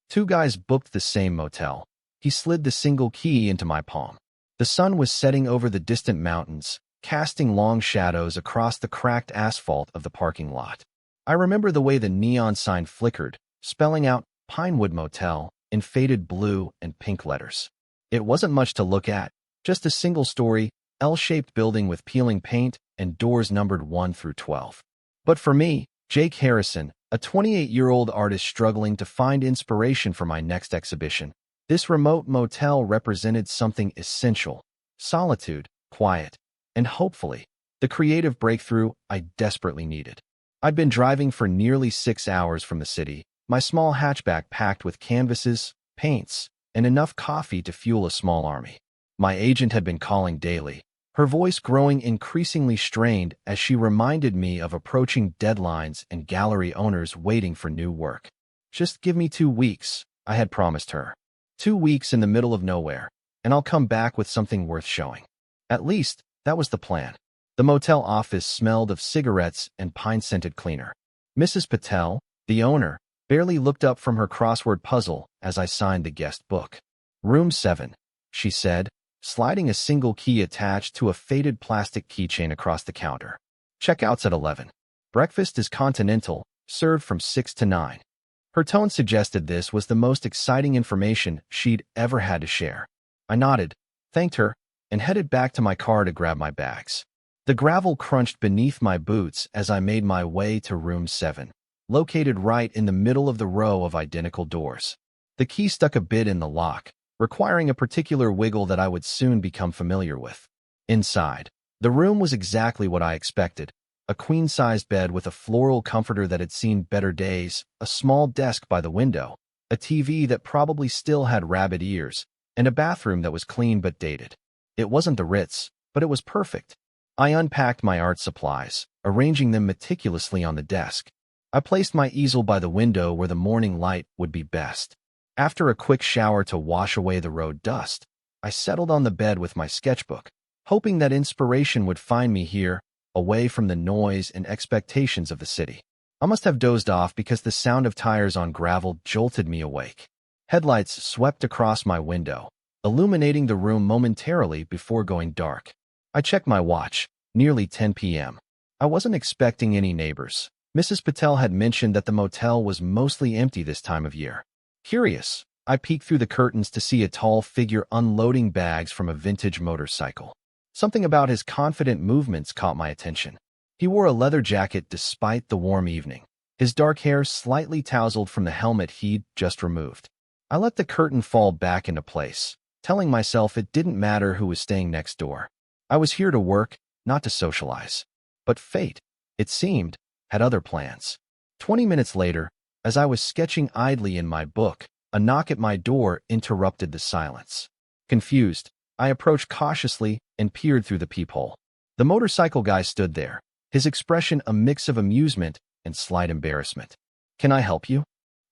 Two guys booked the same motel. He slid the single key into my palm. The sun was setting over the distant mountains, casting long shadows across the cracked asphalt of the parking lot. I remember the way the neon sign flickered, spelling out Pinewood Motel in faded blue and pink letters. It wasn't much to look at, just a single-story, L-shaped building with peeling paint and doors numbered 1 through 12. But for me, Jake Harrison, a 28-year-old artist struggling to find inspiration for my next exhibition, this remote motel represented something essential: solitude, quiet, and hopefully, the creative breakthrough I desperately needed. I'd been driving for nearly 6 hours from the city, my small hatchback packed with canvases, paints, and enough coffee to fuel a small army. My agent had been calling daily, her voice growing increasingly strained as she reminded me of approaching deadlines and gallery owners waiting for new work. "Just give me 2 weeks," I had promised her. 2 weeks in the middle of nowhere, and I'll come back with something worth showing. At least, that was the plan. The motel office smelled of cigarettes and pine-scented cleaner. Mrs. Patel, the owner, barely looked up from her crossword puzzle as I signed the guest book. "Room 7, she said, sliding a single key attached to a faded plastic keychain across the counter. "Checkout's at 11. Breakfast is continental, served from 6 to 9. Her tone suggested this was the most exciting information she'd ever had to share. I nodded, thanked her, and headed back to my car to grab my bags. The gravel crunched beneath my boots as I made my way to room 7, located right in the middle of the row of identical doors. The key stuck a bit in the lock, requiring a particular wiggle that I would soon become familiar with. Inside, the room was exactly what I expected: a queen-sized bed with a floral comforter that had seen better days, a small desk by the window, a TV that probably still had rabbit ears, and a bathroom that was clean but dated. It wasn't the Ritz, but it was perfect. I unpacked my art supplies, arranging them meticulously on the desk. I placed my easel by the window where the morning light would be best. After a quick shower to wash away the road dust, I settled on the bed with my sketchbook, hoping that inspiration would find me here, away from the noise and expectations of the city. I must have dozed off because the sound of tires on gravel jolted me awake. Headlights swept across my window, illuminating the room momentarily before going dark. I checked my watch, nearly 10 p.m. I wasn't expecting any neighbors. Mrs. Patel had mentioned that the motel was mostly empty this time of year. Curious, I peeked through the curtains to see a tall figure unloading bags from a vintage motorcycle. Something about his confident movements caught my attention. He wore a leather jacket despite the warm evening, his dark hair slightly tousled from the helmet he'd just removed. I let the curtain fall back into place, telling myself it didn't matter who was staying next door. I was here to work, not to socialize. But fate, it seemed, had other plans. 20 minutes later, as I was sketching idly in my book, a knock at my door interrupted the silence. Confused, I approached cautiously and peered through the peephole. The motorcycle guy stood there, his expression a mix of amusement and slight embarrassment. "Can I help you?"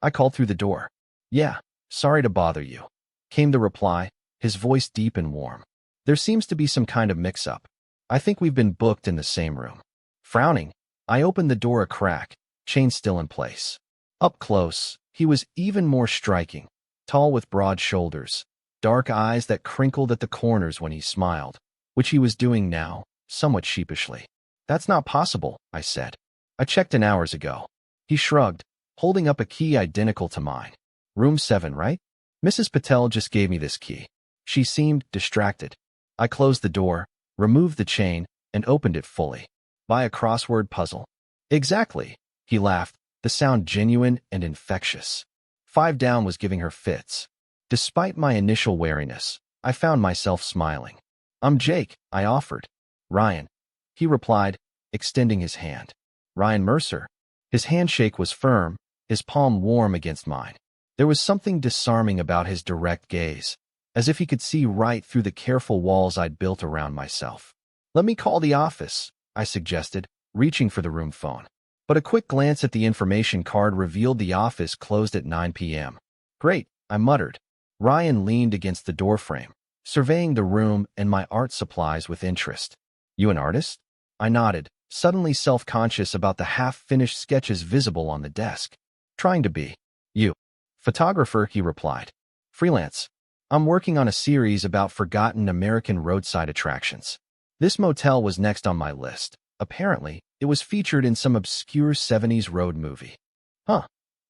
I called through the door. "Yeah, sorry to bother you," came the reply, his voice deep and warm. "There seems to be some kind of mix-up. I think we've been booked in the same room." Frowning, I opened the door a crack, chain still in place. Up close, he was even more striking, tall with broad shoulders, dark eyes that crinkled at the corners when he smiled, which he was doing now, somewhat sheepishly. "That's not possible," I said. "I checked in hours ago." He shrugged, holding up a key identical to mine. "Room 7, right? Mrs. Patel just gave me this key." She seemed distracted. I closed the door, removed the chain, and opened it fully. "Buy a crossword puzzle?" "Exactly," he laughed, the sound genuine and infectious. 5 down was giving her fits. Despite my initial wariness, I found myself smiling. "I'm Jake," I offered. "Ryan," he replied, extending his hand. "Ryan Mercer." His handshake was firm, his palm warm against mine. There was something disarming about his direct gaze, as if he could see right through the careful walls I'd built around myself. "Let me call the office," I suggested, reaching for the room phone. But a quick glance at the information card revealed the office closed at 9 p.m. "Great," I muttered. Ryan leaned against the doorframe, surveying the room and my art supplies with interest. "You an artist?" I nodded, suddenly self-conscious about the half-finished sketches visible on the desk. "Trying to be." "You." Photographer, he replied. Freelance. I'm working on a series about forgotten American roadside attractions. This motel was next on my list. Apparently, it was featured in some obscure 70s road movie. Huh,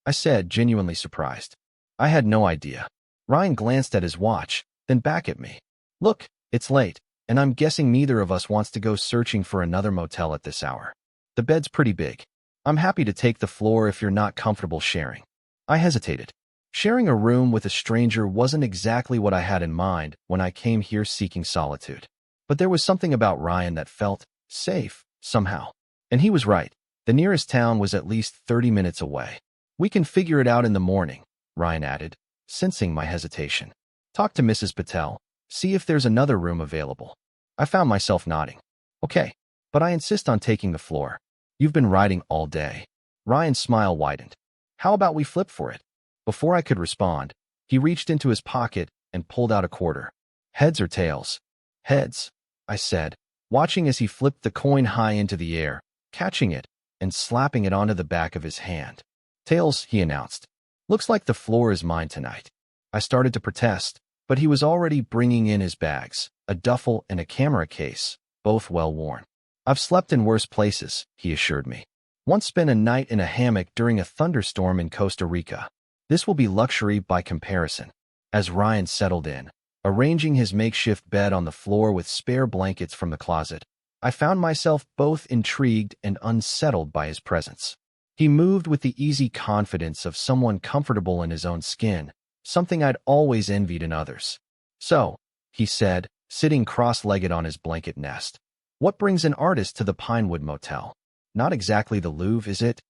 I said, genuinely surprised. I had no idea. Ryan glanced at his watch, then back at me. Look, it's late, and I'm guessing neither of us wants to go searching for another motel at this hour. The bed's pretty big. I'm happy to take the floor if you're not comfortable sharing. I hesitated. Sharing a room with a stranger wasn't exactly what I had in mind when I came here seeking solitude. But there was something about Ryan that felt safe, somehow. And he was right. The nearest town was at least 30 minutes away. We can figure it out in the morning, Ryan added, sensing my hesitation. Talk to Mrs. Patel. See if there's another room available. I found myself nodding. Okay, but I insist on taking the floor. You've been riding all day. Ryan's smile widened. How about we flip for it? Before I could respond, he reached into his pocket and pulled out a quarter. Heads or tails? Heads, I said, watching as he flipped the coin high into the air, catching it and slapping it onto the back of his hand. Tails, he announced. Looks like the floor is mine tonight. I started to protest, but he was already bringing in his bags, a duffel and a camera case, both well worn. I've slept in worse places, he assured me. Once spent a night in a hammock during a thunderstorm in Costa Rica. This will be luxury by comparison. As Ryan settled in, arranging his makeshift bed on the floor with spare blankets from the closet, I found myself both intrigued and unsettled by his presence. He moved with the easy confidence of someone comfortable in his own skin, something I'd always envied in others. So, he said, sitting cross-legged on his blanket nest, what brings an artist to the Pinewood Motel? Not exactly the Louvre, is it?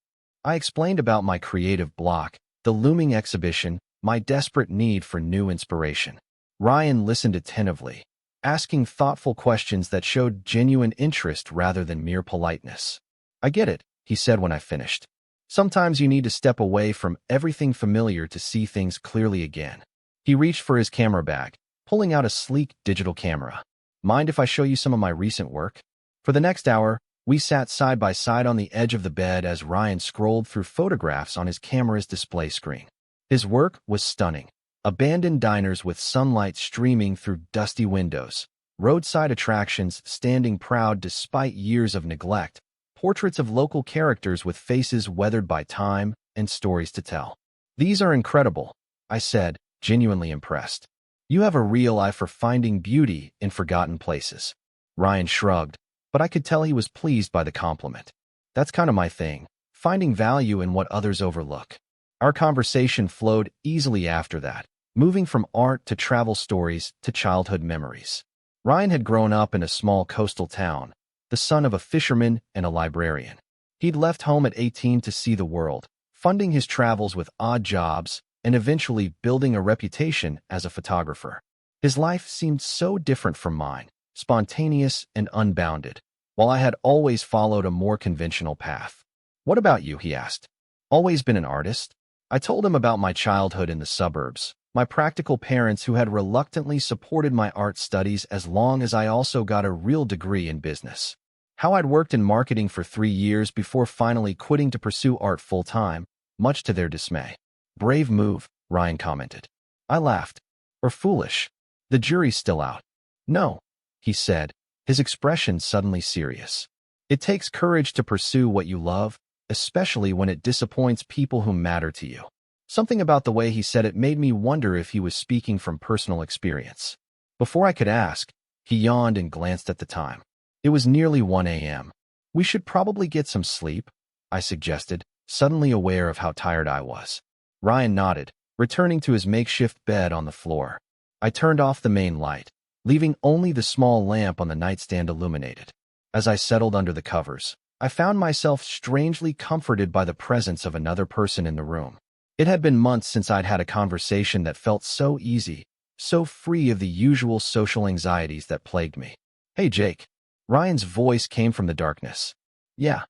I explained about my creative block, the looming exhibition, my desperate need for new inspiration. Ryan listened attentively, asking thoughtful questions that showed genuine interest rather than mere politeness. I get it, he said when I finished. Sometimes you need to step away from everything familiar to see things clearly again. He reached for his camera bag, pulling out a sleek digital camera. Mind if I show you some of my recent work? For the next hour, we sat side by side on the edge of the bed as Ryan scrolled through photographs on his camera's display screen. His work was stunning. Abandoned diners with sunlight streaming through dusty windows, roadside attractions standing proud despite years of neglect, portraits of local characters with faces weathered by time and stories to tell. These are incredible, I said, genuinely impressed. You have a real eye for finding beauty in forgotten places. Ryan shrugged, but I could tell he was pleased by the compliment. That's kind of my thing, finding value in what others overlook. Our conversation flowed easily after that, moving from art to travel stories to childhood memories. Ryan had grown up in a small coastal town, the son of a fisherman and a librarian. He'd left home at 18 to see the world, funding his travels with odd jobs and eventually building a reputation as a photographer. His life seemed so different from mine, spontaneous and unbounded, while I had always followed a more conventional path. What about you, he asked. Always been an artist? I told him about my childhood in the suburbs, my practical parents who had reluctantly supported my art studies as long as I also got a real degree in business. How I'd worked in marketing for 3 years before finally quitting to pursue art full-time, much to their dismay. Brave move, Ryan commented. I laughed. Or foolish. The jury's still out. No, he said, his expression suddenly serious. It takes courage to pursue what you love, especially when it disappoints people who matter to you. Something about the way he said it made me wonder if he was speaking from personal experience. Before I could ask, he yawned and glanced at the time. It was nearly 1 a.m. We should probably get some sleep, I suggested, suddenly aware of how tired I was. Ryan nodded, returning to his makeshift bed on the floor. I turned off the main light, leaving only the small lamp on the nightstand illuminated. As I settled under the covers, I found myself strangely comforted by the presence of another person in the room. It had been months since I'd had a conversation that felt so easy, so free of the usual social anxieties that plagued me. Hey, Jake. Ryan's voice came from the darkness. Yeah.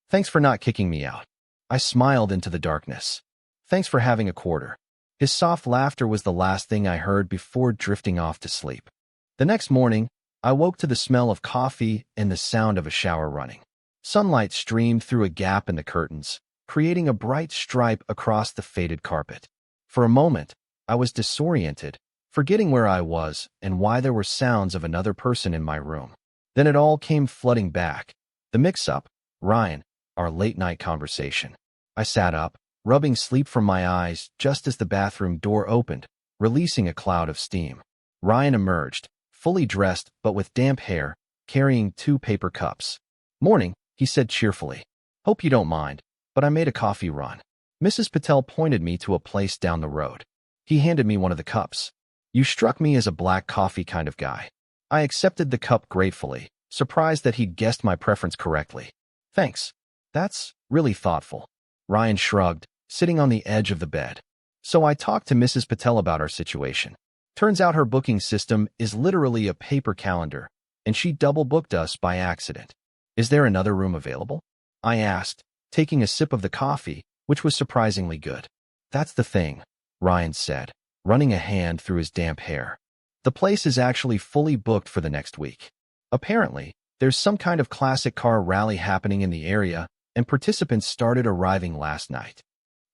Thanks for not kicking me out. I smiled into the darkness. Thanks for having a quarter. His soft laughter was the last thing I heard before drifting off to sleep. The next morning, I woke to the smell of coffee and the sound of a shower running. Sunlight streamed through a gap in the curtains, creating a bright stripe across the faded carpet. For a moment, I was disoriented, forgetting where I was and why there were sounds of another person in my room. Then it all came flooding back. The mix-up, Ryan, our late-night conversation. I sat up, rubbing sleep from my eyes just as the bathroom door opened, releasing a cloud of steam. Ryan emerged, fully dressed but with damp hair, carrying 2 paper cups. "Morning," he said cheerfully. "Hope you don't mind, but I made a coffee run." Mrs. Patel pointed me to a place down the road. He handed me one of the cups. "You struck me as a black coffee kind of guy." I accepted the cup gratefully, surprised that he'd guessed my preference correctly. "Thanks. That's really thoughtful." Ryan shrugged, sitting on the edge of the bed. "So I talked to Mrs. Patel about our situation. Turns out her booking system is literally a paper calendar, and she double-booked us by accident. Is there another room available?" I asked, taking a sip of the coffee, which was surprisingly good. "That's the thing," Ryan said, running a hand through his damp hair. "The place is actually fully booked for the next week. Apparently, there's some kind of classic car rally happening in the area, and participants started arriving last night."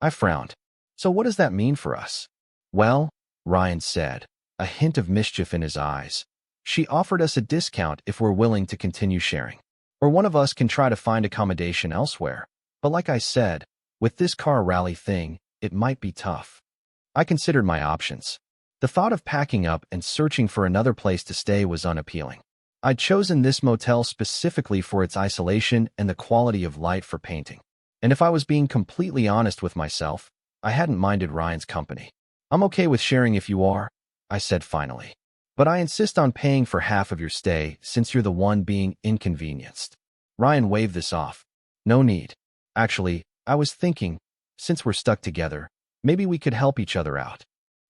I frowned. "So what does that mean for us?" "Well," Ryan said, a hint of mischief in his eyes, "she offered us a discount if we're willing to continue sharing. Or one of us can try to find accommodation elsewhere. But like I said, with this car rally thing, it might be tough." I considered my options. The thought of packing up and searching for another place to stay was unappealing. I'd chosen this motel specifically for its isolation and the quality of light for painting. And if I was being completely honest with myself, I hadn't minded Ryan's company. "I'm okay with sharing if you are," I said finally. "But I insist on paying for half of your stay since you're the one being inconvenienced." Ryan waved this off. "No need. Actually, I was thinking, since we're stuck together, maybe we could help each other out."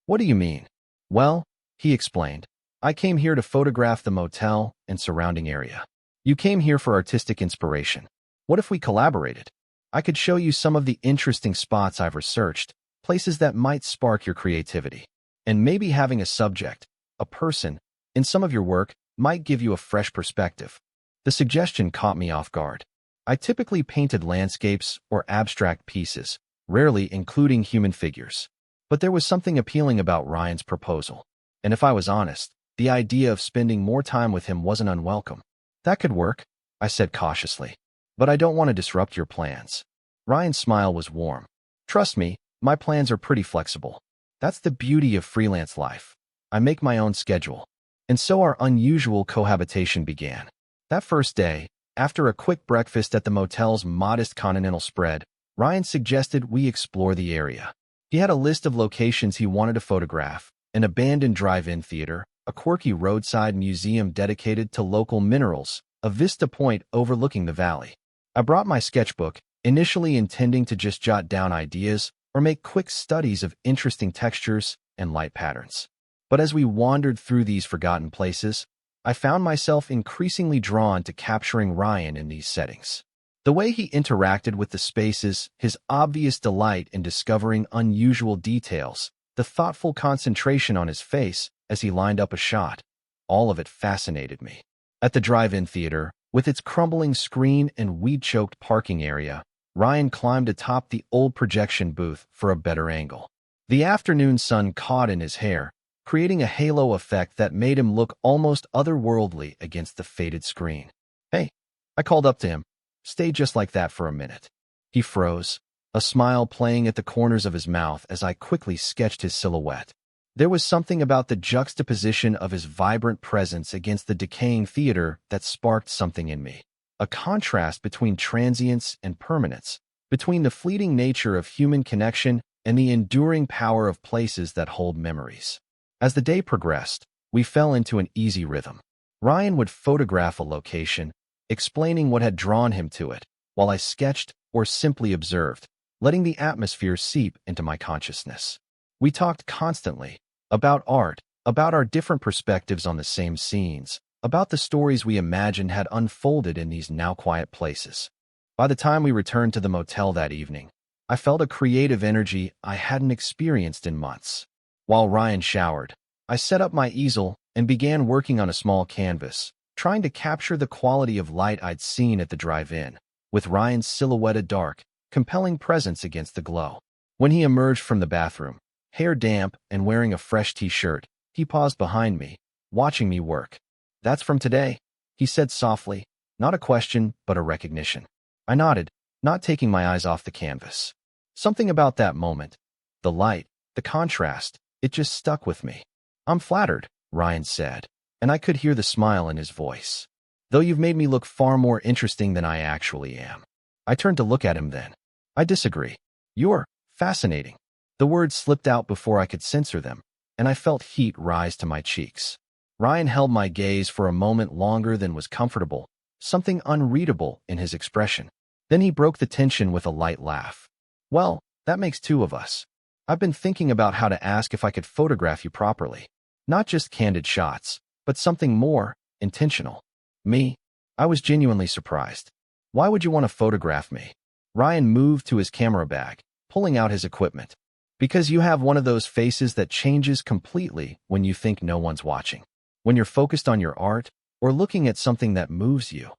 "What do you mean?" "Well," he explained, "I came here to photograph the motel and surrounding area. You came here for artistic inspiration. What if we collaborated? I could show you some of the interesting spots I've researched, places that might spark your creativity. And maybe having a subject, a person, in some of your work might give you a fresh perspective." The suggestion caught me off guard. I typically painted landscapes or abstract pieces, rarely including human figures. But there was something appealing about Ryan's proposal. And if I was honest, the idea of spending more time with him wasn't unwelcome. "That could work," I said cautiously. "But I don't want to disrupt your plans." Ryan's smile was warm. "Trust me, my plans are pretty flexible. That's the beauty of freelance life. I make my own schedule." And so our unusual cohabitation began. That first day, after a quick breakfast at the motel's modest continental spread, Ryan suggested we explore the area. He had a list of locations he wanted to photograph: an abandoned drive-in theater, a quirky roadside museum dedicated to local minerals, a vista point overlooking the valley. I brought my sketchbook, initially intending to just jot down ideas or make quick studies of interesting textures and light patterns. But as we wandered through these forgotten places, I found myself increasingly drawn to capturing Ryan in these settings. The way he interacted with the spaces, his obvious delight in discovering unusual details, the thoughtful concentration on his face as he lined up a shot, all of it fascinated me. At the drive-in theater, with its crumbling screen and weed-choked parking area, Ryan climbed atop the old projection booth for a better angle. The afternoon sun caught in his hair, creating a halo effect that made him look almost otherworldly against the faded screen. "Hey," I called up to him. "Stay just like that for a minute." He froze, a smile playing at the corners of his mouth as I quickly sketched his silhouette. There was something about the juxtaposition of his vibrant presence against the decaying theater that sparked something in me. A contrast between transience and permanence, between the fleeting nature of human connection and the enduring power of places that hold memories. As the day progressed, we fell into an easy rhythm. Ryan would photograph a location, explaining what had drawn him to it, while I sketched or simply observed, letting the atmosphere seep into my consciousness. We talked constantly about art, about our different perspectives on the same scenes, about the stories we imagined had unfolded in these now quiet places. By the time we returned to the motel that evening, I felt a creative energy I hadn't experienced in months. While Ryan showered, I set up my easel and began working on a small canvas, trying to capture the quality of light I'd seen at the drive-in, with Ryan's silhouette a dark, compelling presence against the glow. When he emerged from the bathroom, Hair damp and wearing a fresh t-shirt, he paused behind me, watching me work. "That's from today," he said softly, not a question, but a recognition. I nodded, not taking my eyes off the canvas. Something about that moment, the light, the contrast, it just stuck with me. "I'm flattered," Ryan said, and I could hear the smile in his voice. "Though you've made me look far more interesting than I actually am." I turned to look at him then. "I disagree. You're fascinating." The words slipped out before I could censor them, and I felt heat rise to my cheeks. Ryan held my gaze for a moment longer than was comfortable, something unreadable in his expression. Then he broke the tension with a light laugh. "Well, that makes two of us. I've been thinking about how to ask if I could photograph you properly. Not just candid shots, but something more intentional." "Me?" I was genuinely surprised. "Why would you want to photograph me?" Ryan moved to his camera bag, pulling out his equipment. "Because you have one of those faces that changes completely when you think no one's watching. When you're focused on your art or looking at something that moves you,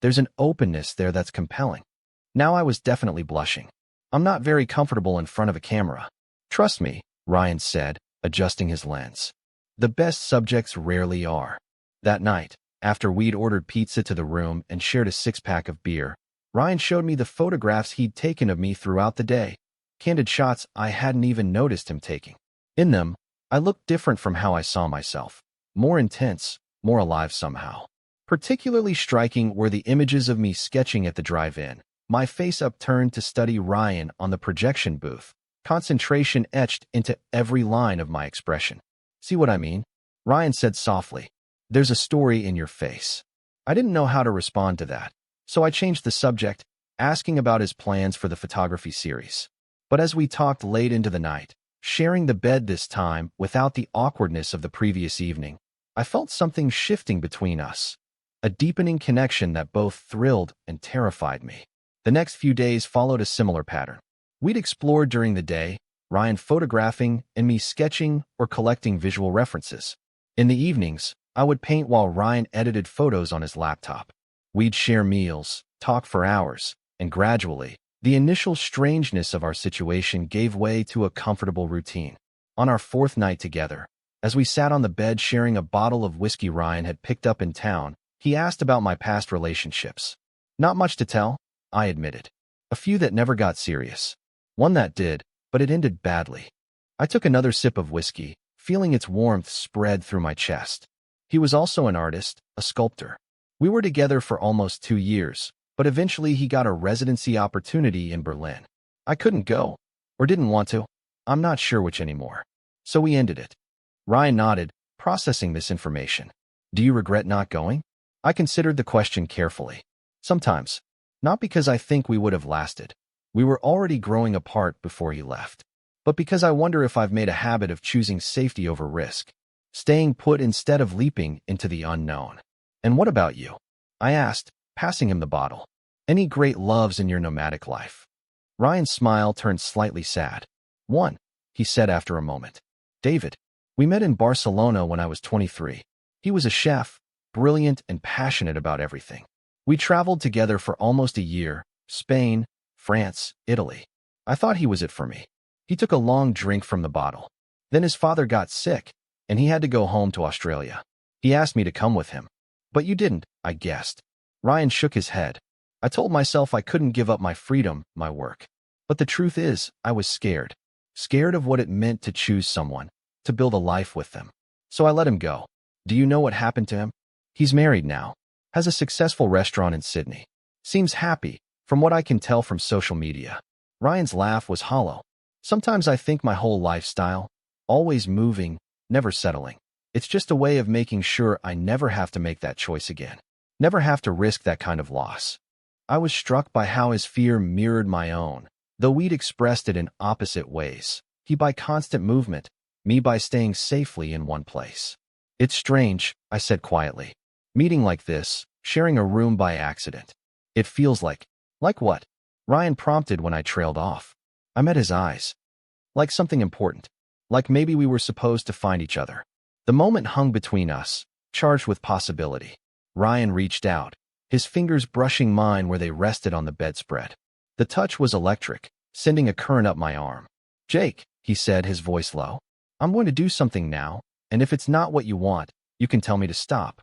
there's an openness there that's compelling." Now I was definitely blushing. "I'm not very comfortable in front of a camera." "Trust me," Ryan said, adjusting his lens. "The best subjects rarely are." That night, after we'd ordered pizza to the room and shared a six-pack of beer, Ryan showed me the photographs he'd taken of me throughout the day. Candid shots I hadn't even noticed him taking. In them, I looked different from how I saw myself. More intense, more alive somehow. Particularly striking were the images of me sketching at the drive-in, my face upturned to study Ryan on the projection booth, concentration etched into every line of my expression. "See what I mean?" Ryan said softly. "There's a story in your face." I didn't know how to respond to that, so I changed the subject, asking about his plans for the photography series. But as we talked late into the night, sharing the bed this time without the awkwardness of the previous evening, I felt something shifting between us, a deepening connection that both thrilled and terrified me. The next few days followed a similar pattern. We'd explored during the day, Ryan photographing and me sketching or collecting visual references. In the evenings, I would paint while Ryan edited photos on his laptop. We'd share meals, talk for hours, and gradually, the initial strangeness of our situation gave way to a comfortable routine. On our fourth night together, as we sat on the bed sharing a bottle of whiskey Ryan had picked up in town, he asked about my past relationships. "Not much to tell," I admitted. "A few that never got serious. One that did, but it ended badly." I took another sip of whiskey, feeling its warmth spread through my chest. He was also an artist, a sculptor. We were together for almost 2 years, but eventually he got a residency opportunity in Berlin. I couldn't go, or didn't want to. I'm not sure which anymore. So we ended it. Ryan nodded, processing this information. "Do you regret not going?" I considered the question carefully. "Sometimes. Not because I think we would have lasted. We were already growing apart before he left. But because I wonder if I've made a habit of choosing safety over risk, staying put instead of leaping into the unknown." "And what about you?" I asked, passing him the bottle. "Any great loves in your nomadic life?" Ryan's smile turned slightly sad. "One," he said after a moment. "David. We met in Barcelona when I was 23. He was a chef, brilliant and passionate about everything. We traveled together for almost a year, Spain, France, Italy. I thought he was it for me." He took a long drink from the bottle. "Then his father got sick, and he had to go home to Australia. He asked me to come with him." "But you didn't," I guessed. Ryan shook his head. "I told myself I couldn't give up my freedom, my work. But the truth is, I was scared. Scared of what it meant to choose someone, to build a life with them. So I let him go." "Do you know what happened to him?" "He's married now. Has a successful restaurant in Sydney. Seems happy, from what I can tell from social media." Ryan's laugh was hollow. "Sometimes I think my whole lifestyle, always moving, never settling, it's just a way of making sure I never have to make that choice again. Never have to risk that kind of loss." I was struck by how his fear mirrored my own, though we'd expressed it in opposite ways. He by constant movement, me by staying safely in one place. "It's strange," I said quietly. "Meeting like this, sharing a room by accident. It feels like..." "Like what?" Ryan prompted when I trailed off. I met his eyes. "Like something important. Like maybe we were supposed to find each other." The moment hung between us, charged with possibility. Ryan reached out, his fingers brushing mine where they rested on the bedspread. The touch was electric, sending a current up my arm. Jake, he said, his voice low. I'm going to do something now, and if it's not what you want, you can tell me to stop.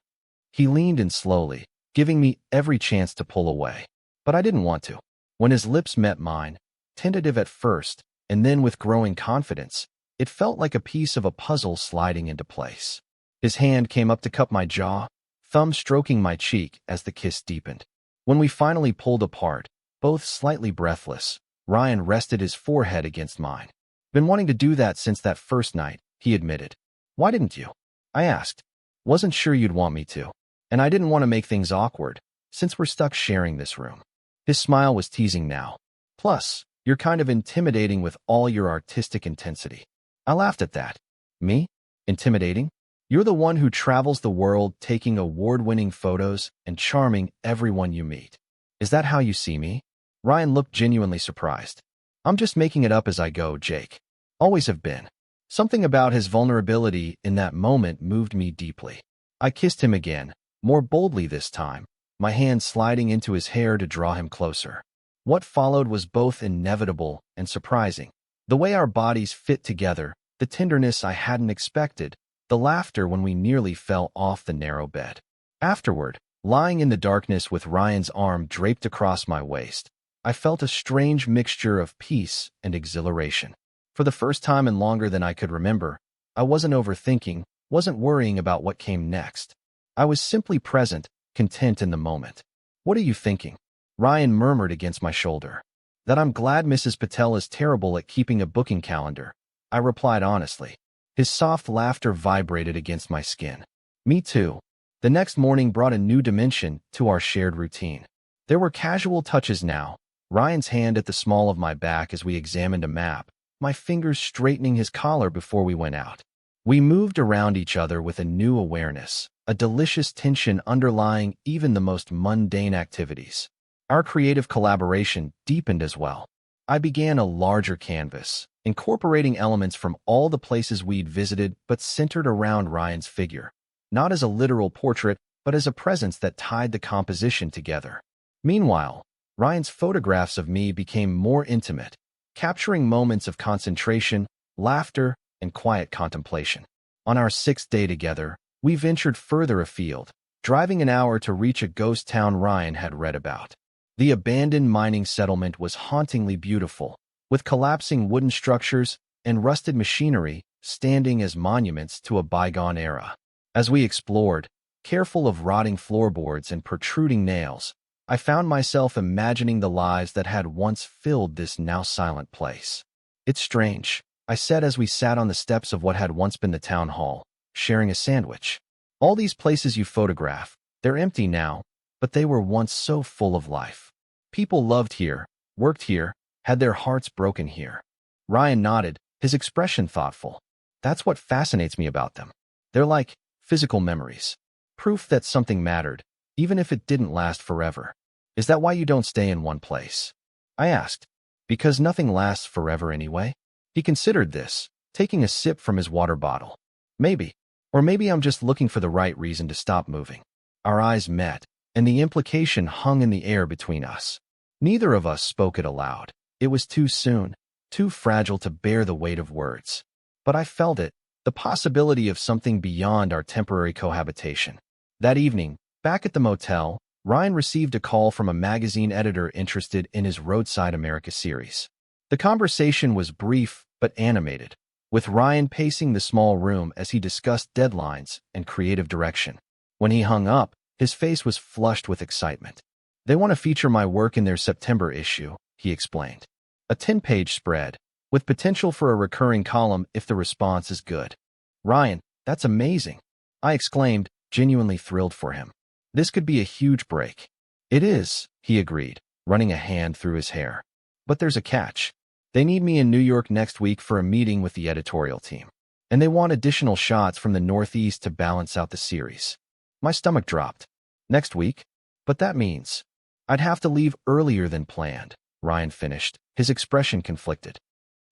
He leaned in slowly, giving me every chance to pull away. But I didn't want to. When his lips met mine, tentative at first, and then with growing confidence, it felt like a piece of a puzzle sliding into place. His hand came up to cup my jaw, thumb stroking my cheek as the kiss deepened. When we finally pulled apart, both slightly breathless, Ryan rested his forehead against mine. Been wanting to do that since that first night, he admitted. Why didn't you? I asked. Wasn't sure you'd want me to. And I didn't want to make things awkward, since we're stuck sharing this room. His smile was teasing now. Plus, you're kind of intimidating with all your artistic intensity. I laughed at that. Me? Intimidating? You're the one who travels the world taking award-winning photos and charming everyone you meet. Is that how you see me? Ryan looked genuinely surprised. I'm just making it up as I go, Jake. Always have been. Something about his vulnerability in that moment moved me deeply. I kissed him again, more boldly this time, my hand sliding into his hair to draw him closer. What followed was both inevitable and surprising. The way our bodies fit together, the tenderness I hadn't expected, the laughter when we nearly fell off the narrow bed. Afterward, lying in the darkness with Ryan's arm draped across my waist, I felt a strange mixture of peace and exhilaration. For the first time in longer than I could remember, I wasn't overthinking, wasn't worrying about what came next. I was simply present, content in the moment. What are you thinking? Ryan murmured against my shoulder. That I'm glad Mrs. Patel is terrible at keeping a booking calendar. I replied honestly. His soft laughter vibrated against my skin. Me too. The next morning brought a new dimension to our shared routine. There were casual touches now, Ryan's hand at the small of my back as we examined a map, my fingers straightening his collar before we went out. We moved around each other with a new awareness, a delicious tension underlying even the most mundane activities. Our creative collaboration deepened as well. I began a larger canvas, incorporating elements from all the places we'd visited but centered around Ryan's figure, not as a literal portrait, but as a presence that tied the composition together. Meanwhile, Ryan's photographs of me became more intimate, capturing moments of concentration, laughter, and quiet contemplation. On our sixth day together, we ventured further afield, driving an hour to reach a ghost town Ryan had read about. The abandoned mining settlement was hauntingly beautiful, with collapsing wooden structures and rusted machinery standing as monuments to a bygone era. As we explored, careful of rotting floorboards and protruding nails, I found myself imagining the lives that had once filled this now silent place. It's strange, I said as we sat on the steps of what had once been the town hall, sharing a sandwich. All these places you photograph, they're empty now, but they were once so full of life. People loved here, worked here, had their hearts broken here. Ryan nodded, his expression thoughtful. That's what fascinates me about them. They're like physical memories. Proof that something mattered, even if it didn't last forever. Is that why you don't stay in one place? I asked. Because nothing lasts forever anyway? He considered this, taking a sip from his water bottle. Maybe. Or maybe I'm just looking for the right reason to stop moving. Our eyes met, and the implication hung in the air between us. Neither of us spoke it aloud. It was too soon, too fragile to bear the weight of words. But I felt it, the possibility of something beyond our temporary cohabitation. That evening, back at the motel, Ryan received a call from a magazine editor interested in his Roadside America series. The conversation was brief but animated, with Ryan pacing the small room as he discussed deadlines and creative direction. When he hung up, his face was flushed with excitement. They want to feature my work in their September issue, he explained. A 10-page spread, with potential for a recurring column if the response is good. Ryan, that's amazing, I exclaimed, genuinely thrilled for him. This could be a huge break. It is, he agreed, running a hand through his hair. But there's a catch. They need me in New York next week for a meeting with the editorial team. And they want additional shots from the Northeast to balance out the series. My stomach dropped. Next week? But that means I'd have to leave earlier than planned, Ryan finished, his expression conflicted.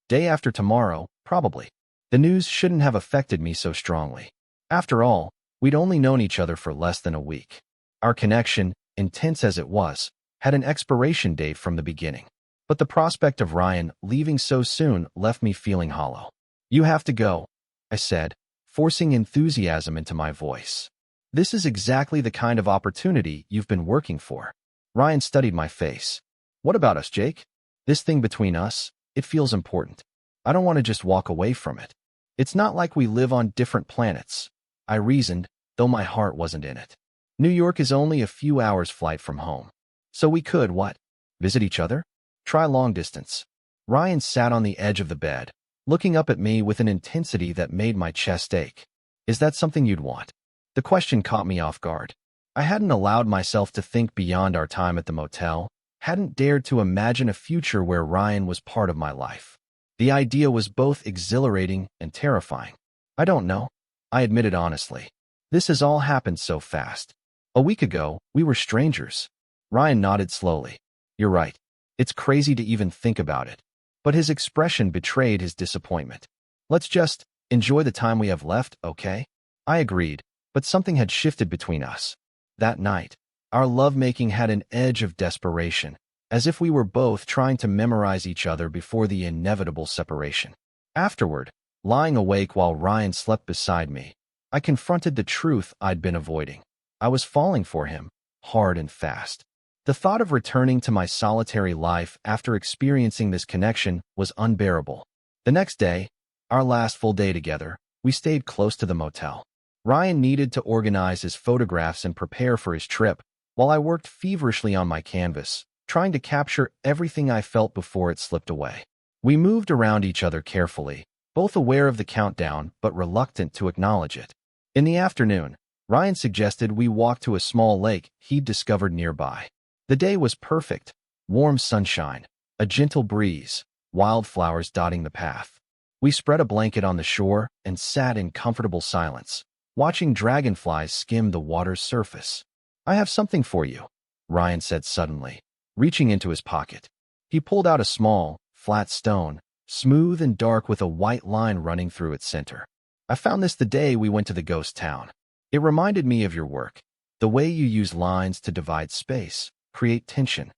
Day after tomorrow, probably. The news shouldn't have affected me so strongly. After all, we'd only known each other for less than a week. Our connection, intense as it was, had an expiration date from the beginning. But the prospect of Ryan leaving so soon left me feeling hollow. "You have to go," I said, forcing enthusiasm into my voice. "This is exactly the kind of opportunity you've been working for." Ryan studied my face. "What about us, Jake? This thing between us, it feels important. I don't want to just walk away from it. It's not like we live on different planets," I reasoned, though my heart wasn't in it. "New York is only a few hours' flight from home. So we could, what? Visit each other? Try long distance." Ryan sat on the edge of the bed, looking up at me with an intensity that made my chest ache. "Is that something you'd want?" The question caught me off guard. I hadn't allowed myself to think beyond our time at the motel, hadn't dared to imagine a future where Ryan was part of my life. The idea was both exhilarating and terrifying. "I don't know," I admitted honestly. "This has all happened so fast. A week ago, we were strangers." Ryan nodded slowly. "You're right. It's crazy to even think about it." But his expression betrayed his disappointment. "Let's just enjoy the time we have left, okay?" I agreed, but something had shifted between us. That night, our lovemaking had an edge of desperation, as if we were both trying to memorize each other before the inevitable separation. Afterward, lying awake while Ryan slept beside me, I confronted the truth I'd been avoiding. I was falling for him, hard and fast. The thought of returning to my solitary life after experiencing this connection was unbearable. The next day, our last full day together, we stayed close to the motel. Ryan needed to organize his photographs and prepare for his trip, while I worked feverishly on my canvas, trying to capture everything I felt before it slipped away. We moved around each other carefully, both aware of the countdown but reluctant to acknowledge it. In the afternoon, Ryan suggested we walk to a small lake he'd discovered nearby. The day was perfect: warm sunshine, a gentle breeze, wildflowers dotting the path. We spread a blanket on the shore and sat in comfortable silence, watching dragonflies skim the water's surface. "I have something for you," Ryan said suddenly, reaching into his pocket. He pulled out a small, flat stone, smooth and dark with a white line running through its center. "I found this the day we went to the ghost town. It reminded me of your work, the way you use lines to divide space, create tension."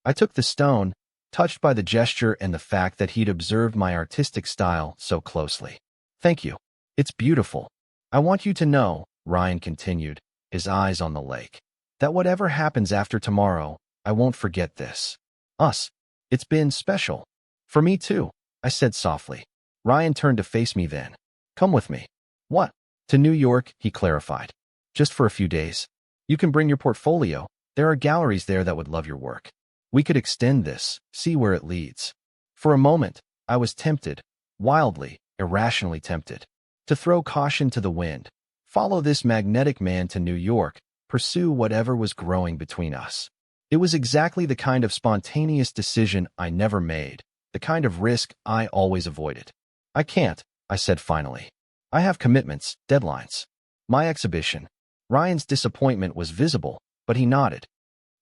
I took the stone, touched by the gesture and the fact that he'd observed my artistic style so closely. "Thank you. It's beautiful. I want you to know," Ryan continued, his eyes on the lake, "that whatever happens after tomorrow, I won't forget this. Us. It's been special." "For me too," I said softly. Ryan turned to face me then. "Come with me." "What?" "To New York," he clarified. "Just for a few days. You can bring your portfolio. There are galleries there that would love your work. We could extend this, see where it leads." For a moment, I was tempted, wildly, irrationally tempted, to throw caution to the wind, follow this magnetic man to New York, pursue whatever was growing between us. It was exactly the kind of spontaneous decision I never made, the kind of risk I always avoided. "I can't," I said finally. "I have commitments, deadlines. My exhibition." Ryan's disappointment was visible, but he nodded.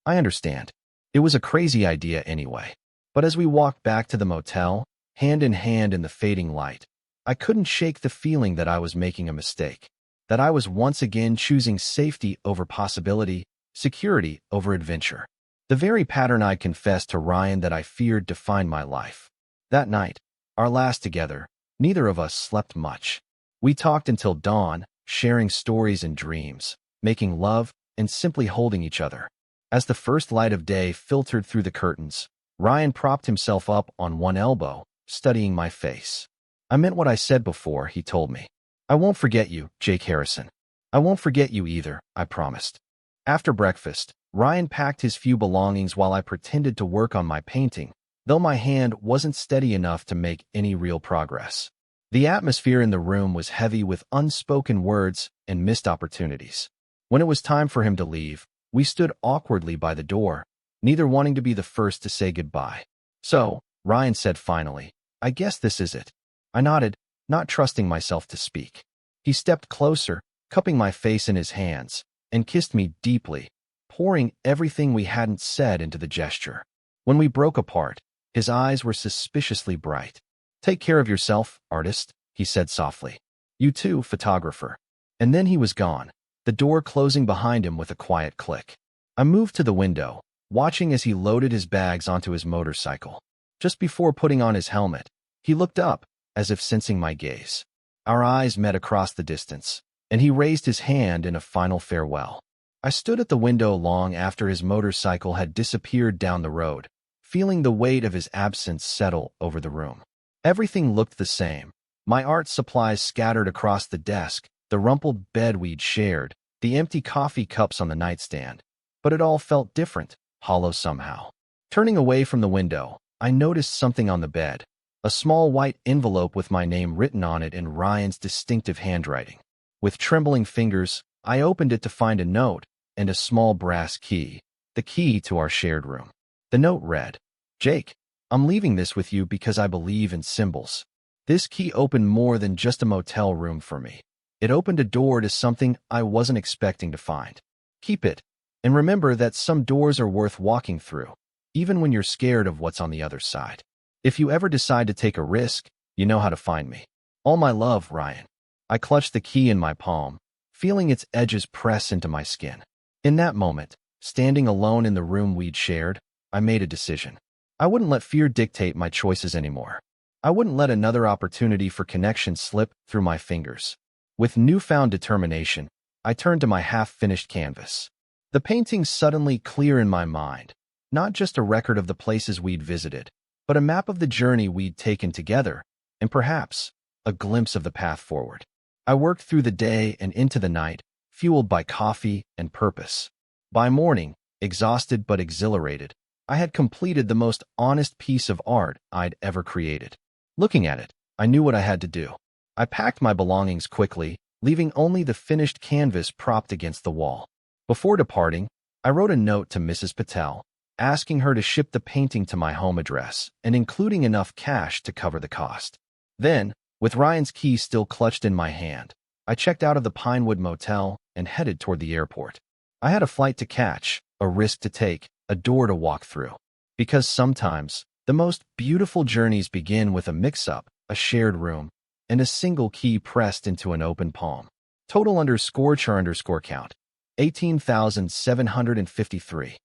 "I understand." It was a crazy idea anyway. But as we walked back to the motel, hand in hand in the fading light, I couldn't shake the feeling that I was making a mistake, that I was once again choosing safety over possibility, security over adventure. The very pattern I confessed to Ryan that I feared defined my life. That night, our last together, neither of us slept much. We talked until dawn, sharing stories and dreams, making love, and simply holding each other. As the first light of day filtered through the curtains, Ryan propped himself up on one elbow, studying my face. "I meant what I said before," he told me. "I won't forget you, Jake Harrison. I won't forget you either," I promised. After breakfast, Ryan packed his few belongings while I pretended to work on my painting, though my hand wasn't steady enough to make any real progress. The atmosphere in the room was heavy with unspoken words and missed opportunities. When it was time for him to leave, we stood awkwardly by the door, neither wanting to be the first to say goodbye. "So," Ryan said finally, "I guess this is it." I nodded, not trusting myself to speak. He stepped closer, cupping my face in his hands, and kissed me deeply, pouring everything we hadn't said into the gesture. When we broke apart, his eyes were suspiciously bright. "Take care of yourself, artist," he said softly. "You too, photographer." And then he was gone, the door closing behind him with a quiet click. I moved to the window, watching as he loaded his bags onto his motorcycle. Just before putting on his helmet, he looked up, as if sensing my gaze. Our eyes met across the distance, and he raised his hand in a final farewell. I stood at the window long after his motorcycle had disappeared down the road, feeling the weight of his absence settle over the room. Everything looked the same. My art supplies scattered across the desk, the rumpled bed we'd shared, the empty coffee cups on the nightstand. But it all felt different, hollow somehow. Turning away from the window, I noticed something on the bed, a small white envelope with my name written on it in Ryan's distinctive handwriting. With trembling fingers, I opened it to find a note and a small brass key, the key to our shared room. The note read, "Jake, I'm leaving this with you because I believe in symbols." This key opened more than just a motel room for me. It opened a door to something I wasn't expecting to find. Keep it, and remember that some doors are worth walking through, even when you're scared of what's on the other side. If you ever decide to take a risk, you know how to find me. All my love, Ryan. I clutched the key in my palm, feeling its edges press into my skin. In that moment, standing alone in the room we'd shared, I made a decision. I wouldn't let fear dictate my choices anymore. I wouldn't let another opportunity for connection slip through my fingers. With newfound determination, I turned to my half-finished canvas. The painting suddenly clear in my mind, not just a record of the places we'd visited, but a map of the journey we'd taken together, and perhaps a glimpse of the path forward. I worked through the day and into the night, fueled by coffee and purpose. By morning, exhausted but exhilarated, I had completed the most honest piece of art I'd ever created. Looking at it, I knew what I had to do. I packed my belongings quickly, leaving only the finished canvas propped against the wall. Before departing, I wrote a note to Mrs. Patel, asking her to ship the painting to my home address and including enough cash to cover the cost. Then, with Ryan's key still clutched in my hand, I checked out of the Pinewood Motel and headed toward the airport. I had a flight to catch, a risk to take, a door to walk through. Because sometimes, the most beautiful journeys begin with a mix-up, a shared room, and a single key pressed into an open palm. Total _char_count, 18,753.